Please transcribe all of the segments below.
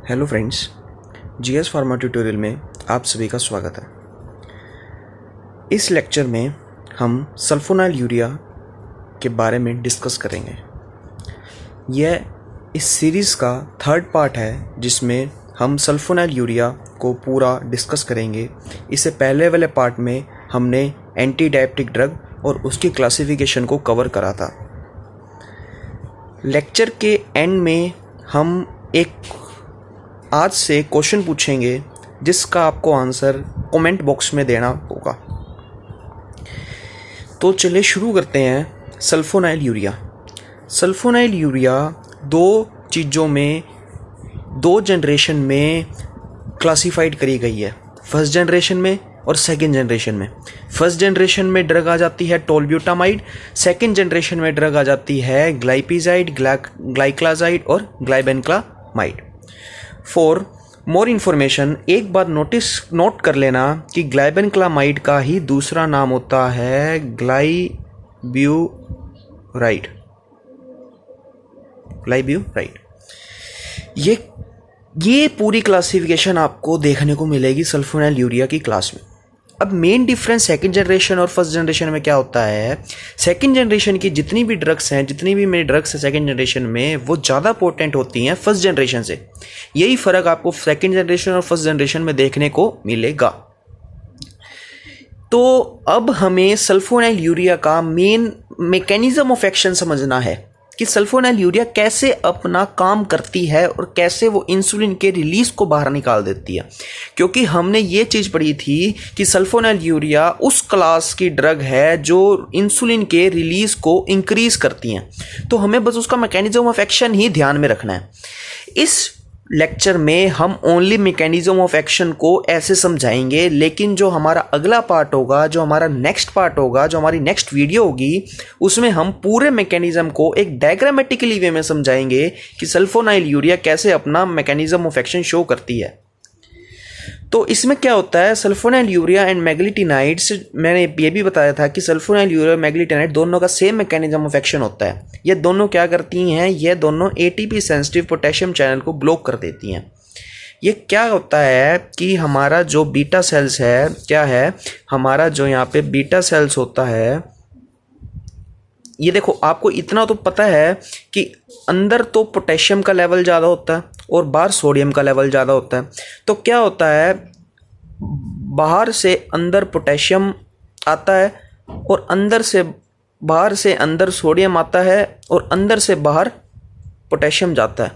Hello friends, GS pharma tutorial में आप सभी का स्वागत है। इस लेक्चर में हम सल्फोनाइल यूरिया के बारे में डिस्कस करेंगे। यह इस सीरीज़ का थर्ड पार्ट है जिसमें हम सल्फोनाइल यूरिया को पूरा डिस्कस करेंगे। इससे पहले वाले पार्ट में हमने एंटी डायबिटिक ड्रग और उसकी क्लासिफिकेशन को कवर करा था। लेक्चर के एंड में हम एक आज से क्वेश्चन पूछेंगे जिसका आपको आंसर कमेंट बॉक्स में देना होगा। तो चलिए शुरू करते हैं। सल्फोनाइल यूरिया दो चीज़ों में, दो जनरेशन में क्लासिफाइड करी गई है, फर्स्ट जनरेशन में और सेकंड जनरेशन में। फर्स्ट जनरेशन में ड्रग आ जाती है टोलब्यूटामाइड, सेकंड जनरेशन में ड्रग आ जाती है ग्लाइपिजाइड, ग्लाइक्लाजाइड और ग्लाइबेनक्लामाइड। फॉर मोर इन्फॉर्मेशन एक बात नोट कर लेना कि ग्लाइबेनक्लामाइड का ही दूसरा नाम होता है ग्लाइब्यूराइड। ये पूरी क्लासिफिकेशन आपको देखने को मिलेगी सल्फोनाइल यूरिया की क्लास में। अब मेन डिफरेंस सेकंड जनरेशन और फर्स्ट जनरेशन में क्या होता है? सेकंड जनरेशन की जितनी भी मेरी ड्रग्स हैं सेकंड जनरेशन में, वो ज़्यादा पोटेंट होती हैं फर्स्ट जनरेशन से। यही फ़र्क आपको सेकंड जनरेशन और फर्स्ट जनरेशन में देखने को मिलेगा। तो अब हमें सल्फोनाइल यूरिया का मेन मैकेनिज्म ऑफ एक्शन समझना है कि सल्फोनाइल यूरिया कैसे अपना काम करती है और कैसे वो इंसुलिन के रिलीज को बाहर निकाल देती है। क्योंकि हमने ये चीज़ पढ़ी थी कि सल्फोनाइल यूरिया उस क्लास की ड्रग है जो इंसुलिन के रिलीज को इंक्रीज करती हैं। तो हमें बस उसका मैकेनिज्म ऑफ एक्शन ही ध्यान में रखना है। इस लेक्चर में हम ओनली मैकेनिज्म ऑफ एक्शन को ऐसे समझाएंगे, लेकिन जो हमारा अगला पार्ट होगा, जो हमारा नेक्स्ट पार्ट होगा, जो हमारी नेक्स्ट वीडियो होगी, उसमें हम पूरे मैकेनिज्म को एक डायग्रामेटिकली वे में समझाएंगे कि सल्फोनाइल यूरिया कैसे अपना मैकेनिज्म ऑफ एक्शन शो करती है। तो इसमें क्या होता है, सल्फोनाइल यूरिया एंड मैग्लिटिनाइड्स, मैंने ये भी बताया था कि सल्फोनाइल यूरिया मैग्लिटिनाइड दोनों का सेम मैकेनिज्म ऑफ एक्शन होता है। ये दोनों क्या करती हैं? ये दोनों एटीपी सेंसिटिव पोटेशियम चैनल को ब्लॉक कर देती हैं। ये क्या होता है कि हमारा जो बीटा सेल्स है, क्या है हमारा जो यहाँ पे बीटा सेल्स होता है, ये देखो आपको इतना तो पता है कि अंदर तो पोटेशियम का लेवल ज़्यादा होता है और बाहर सोडियम का लेवल ज़्यादा होता है। तो क्या होता है, बाहर से अंदर पोटेशियम आता है और बाहर से अंदर सोडियम आता है और अंदर से बाहर पोटेशियम जाता है।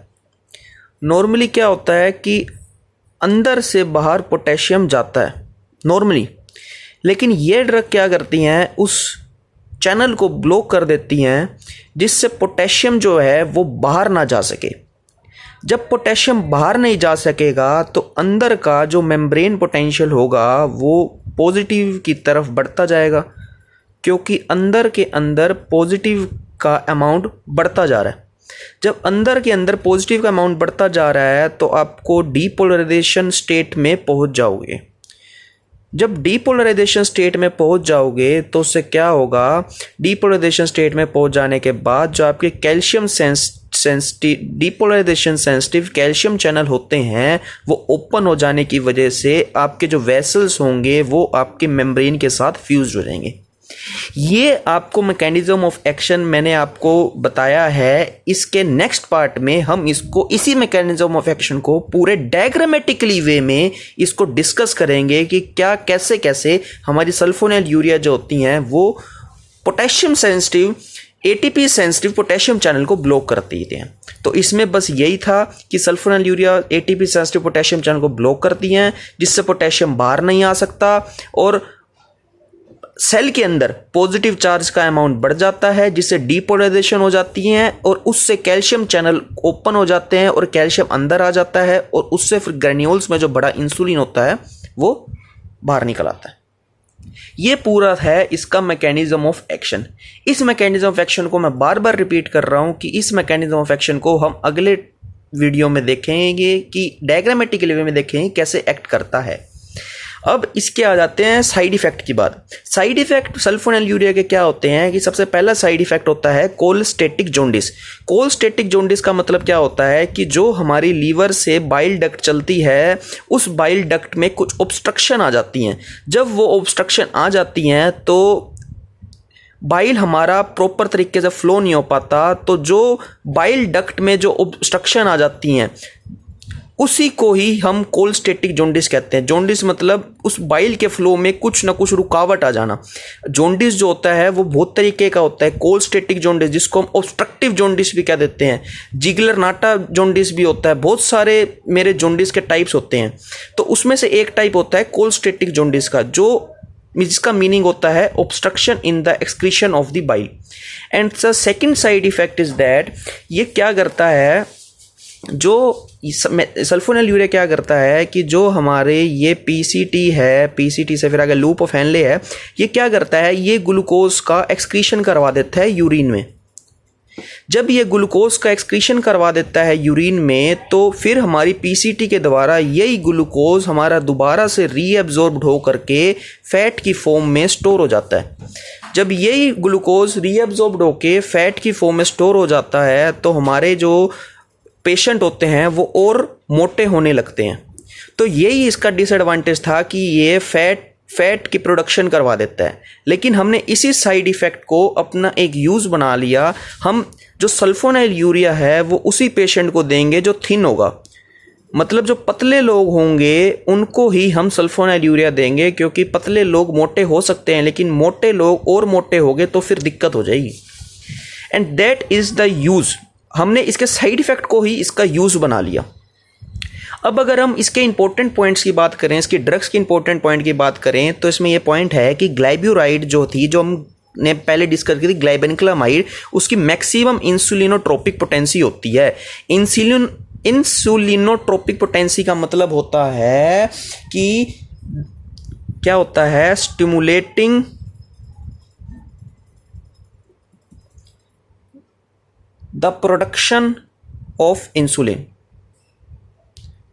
नॉर्मली क्या होता है कि अंदर से बाहर पोटेशियम जाता है नॉर्मली, लेकिन ये ड्रग क्या करती हैं, उस चैनल को ब्लॉक कर देती हैं जिससे पोटेशियम जो है वो बाहर ना जा सके। जब पोटेशियम बाहर नहीं जा सकेगा तो अंदर का जो मेम्ब्रेन पोटेंशियल होगा वो पॉजिटिव की तरफ बढ़ता जाएगा, क्योंकि अंदर के अंदर पॉजिटिव का अमाउंट बढ़ता जा रहा है। जब अंदर के अंदर पॉजिटिव का अमाउंट बढ़ता जा रहा है तो आपको डीपोलराइजेशन स्टेट में पहुंच जाओगे। जब डीपोलराइजेशन स्टेट में पहुंच जाओगे तो उससे क्या होगा, डीपोलराइजेशन स्टेट में पहुंच जाने के बाद जो आपके डीपोलराइजेशन सेंसिटिव कैल्शियम चैनल होते हैं वो ओपन हो जाने की वजह से आपके जो वेसल्स होंगे वो आपके मेम्ब्रेन के साथ फ्यूज हो जाएंगे। ये आपको मैकेनिज्म ऑफ एक्शन मैंने आपको बताया है। इसके नेक्स्ट पार्ट में हम इसी मैकेनिज्म ऑफ एक्शन को पूरे डायग्रामेटिकली वे में इसको डिस्कस करेंगे कि क्या कैसे हमारी सल्फोनाइल यूरिया जो होती हैं वो potassium sensitive, ATP sensitive potassium channel को ब्लॉक करती हैं। तो इसमें बस यही था कि sulfonyl urea ATP sensitive potassium channel को ब्लॉक करती हैं जिससे पोटेशियम बाहर नहीं आ सकता और सेल के अंदर पॉजिटिव चार्ज का अमाउंट बढ़ जाता है जिससे डीपोलराइजेशन हो जाती है और उससे कैल्शियम चैनल ओपन हो जाते हैं और कैल्शियम अंदर आ जाता है और उससे फिर ग्रेन्यूल्स में जो बड़ा इंसुलिन होता है वो बाहर निकल आता है। ये पूरा है इसका मैकेनिज्म ऑफ एक्शन। इस मैकेनिज्म ऑफ एक्शन को मैं बार बार रिपीट कर रहा हूं कि इस मैकेनिज्म ऑफ एक्शन को हम अगले वीडियो में देखेंगे कि डायग्रामेटिकली वे में देखेंगे कैसे एक्ट करता है। अब इसके आ जाते हैं साइड इफेक्ट की बात। साइड इफेक्ट सल्फोनेलयूरिया के क्या होते हैं कि सबसे पहला साइड इफेक्ट होता है कोलेस्टेटिक जॉन्डिस। कोलेस्टेटिक जॉन्डिस का मतलब क्या होता है कि जो हमारी लीवर से बाइल डक्ट चलती है उस बाइल डक्ट में कुछ ऑब्स्ट्रक्शन आ जाती हैं। जब वो ऑब्स्ट्रक्शन आ जाती हैं तो बाइल हमारा प्रॉपर तरीके से फ्लो नहीं हो पाता, तो जो बाइल डक्ट में जो ऑब्स्ट्रक्शन आ जाती हैं उसी को ही हम कोलेस्टेटिक जॉन्डिस कहते हैं। जॉन्डिस मतलब उस बाइल के फ्लो में कुछ ना कुछ रुकावट आ जाना। जॉन्डिस जो होता है वो बहुत तरीके का होता है। कोलेस्टेटिक जॉन्डिस जिसको हम ऑब्स्ट्रक्टिव जॉन्डिस भी कह देते हैं, जिगलर नाटा जॉन्डिस भी होता है, बहुत सारे मेरे जॉन्डिस के टाइप्स होते हैं। तो उसमें से एक टाइप होता है कोलेस्टेटिक जॉन्डिस का, जिसका मीनिंग होता है obstruction in the excretion of the bile. And the second side effect is that ये क्या करता है, जो सल्फोनेलयूरिया क्या करता है कि जो हमारे ये पीसीटी है, पीसीटी से फिर आगे लूप ऑफ हेनले है, ये क्या करता है, ये ग्लूकोज का एक्सक्रीशन करवा देता है यूरिन में। जब ये ग्लूकोज का एक्सक्रीशन करवा देता है यूरिन में तो फिर हमारी पीसीटी के द्वारा यही ग्लूकोज हमारा दोबारा से रीएब्जॉर्ब्ड हो करके फैट की फॉर्म में स्टोर हो जाता है। जब यही ग्लूकोज रीएब्जॉर्ब्ड होके फैट की फॉर्म में स्टोर हो जाता है तो हमारे जो पेशेंट होते हैं वो और मोटे होने लगते हैं। तो यही इसका डिसएडवांटेज था कि ये फैट की प्रोडक्शन करवा देता है। लेकिन हमने इसी साइड इफ़ेक्ट को अपना एक यूज़ बना लिया। हम जो सल्फोनेलयूरिया है वो उसी पेशेंट को देंगे जो थिन होगा, मतलब जो पतले लोग होंगे उनको ही हम सल्फोनेलयूरिया देंगे, क्योंकि पतले लोग मोटे हो सकते हैं लेकिन मोटे लोग और मोटे हो गए तो फिर दिक्कत हो जाएगी। And that is the use. हमने इसके साइड इफ़ेक्ट को ही इसका यूज़ बना लिया। अब अगर हम इसके इंपॉर्टेंट पॉइंट्स की बात करें, इसकी ड्रग्स की इंपॉर्टेंट पॉइंट की बात करें, तो इसमें यह पॉइंट है कि ग्लाइब्यूराइड जो थी, जो हमने पहले डिस्कस की थी, ग्लाइबेनिक्लामाइड, उसकी मैक्सिमम इंसुलिनोट्रोपिक पोटेंसी होती है। इंसुलिनोट्रोपिक पोटेंसी का मतलब होता है कि क्या होता है, stimulating the production of insulin.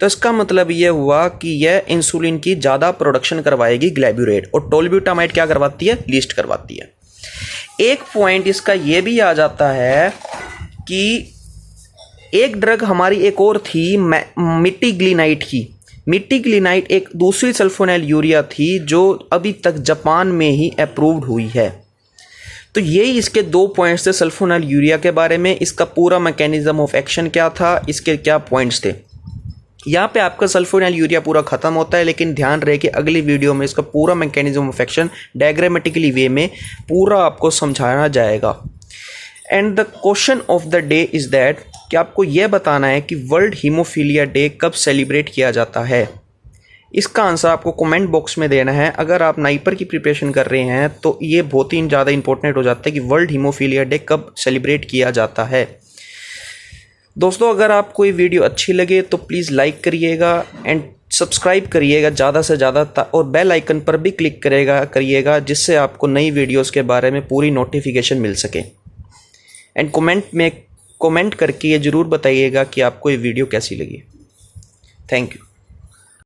तो इसका मतलब यह हुआ कि यह इंसुलिन की ज़्यादा प्रोडक्शन करवाएगी ग्लाइब्यूरेट, और टोलब्यूटामाइड क्या करवाती है, लीस्ट करवाती है। एक पॉइंट इसका यह भी आ जाता है कि एक ड्रग हमारी एक और थी मिटिग्लिनाइट की। मिटिग्लिनाइट एक दूसरी सल्फोनेलयूरिया थी जो अभी तक जापान में ही अप्रूव्ड हुई है। तो यही इसके दो पॉइंट्स थे सल्फोनेलयूरिया के बारे में। इसका पूरा मैकेनिज्म ऑफ एक्शन क्या था, इसके क्या पॉइंट्स थे। यहाँ पे आपका सल्फोनेलयूरिया पूरा खत्म होता है, लेकिन ध्यान रहे कि अगली वीडियो में इसका पूरा मैकेनिज्म ऑफ एक्शन डायग्रामेटिकली वे में पूरा आपको समझाया जाएगा। And the question of the day is that कि आपको यह बताना है कि वर्ल्ड हीमोफीलिया डे कब सेलिब्रेट किया जाता है। इसका आंसर आपको कमेंट बॉक्स में देना है। अगर आप नाइपर की प्रिपरेशन कर रहे हैं तो ये बहुत ही ज़्यादा इंपॉर्टेंट हो जाता है कि वर्ल्ड हीमोफीलिया डे कब सेलिब्रेट किया जाता है। दोस्तों, अगर आपको ये वीडियो अच्छी लगे तो प्लीज़ लाइक करिएगा एंड सब्सक्राइब करिएगा ज़्यादा से ज़्यादा, और बेल आइकन पर भी क्लिक करिएगा जिससे आपको नई वीडियोस के बारे में पूरी नोटिफिकेशन मिल सके। एंड कमेंट करके ये ज़रूर बताइएगा कि आपको ये वीडियो कैसी लगी। Thank you.